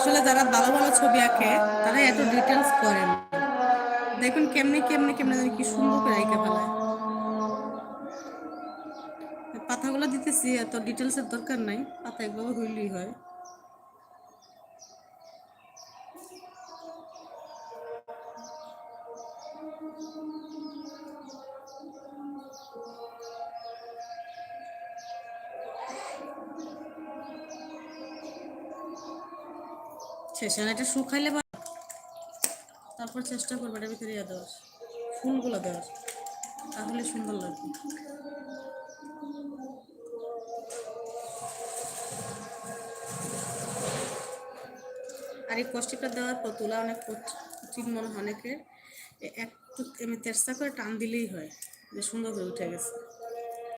আসলে যারা ভালো ভালো ছবি আঁকে তারা এত ডিটেলস করেন। দেখুন কেমনে কেমনে কেমনে জানি কি সুন্দর করে আঁকে ফেলায়। পাতাগুলো দিতেছি, এত ডিটেলসের দরকার নাই, পাতা একভাবে হইলেই হয়। শেষে এটা শুকাইলে তারপর চেষ্টা করবো এটার ভিতরে দেওয়ার, ফুলগুলো দেওয়ার, তাহলে সুন্দর লাগবে। আর এই কষ্টিটা দেওয়ার পর তুলা অনেক কঠিন মনে হয় অনেকের, একটু এমনি তেরসা করে টান দিলেই হয়, যে সুন্দর করে উঠে গেছে।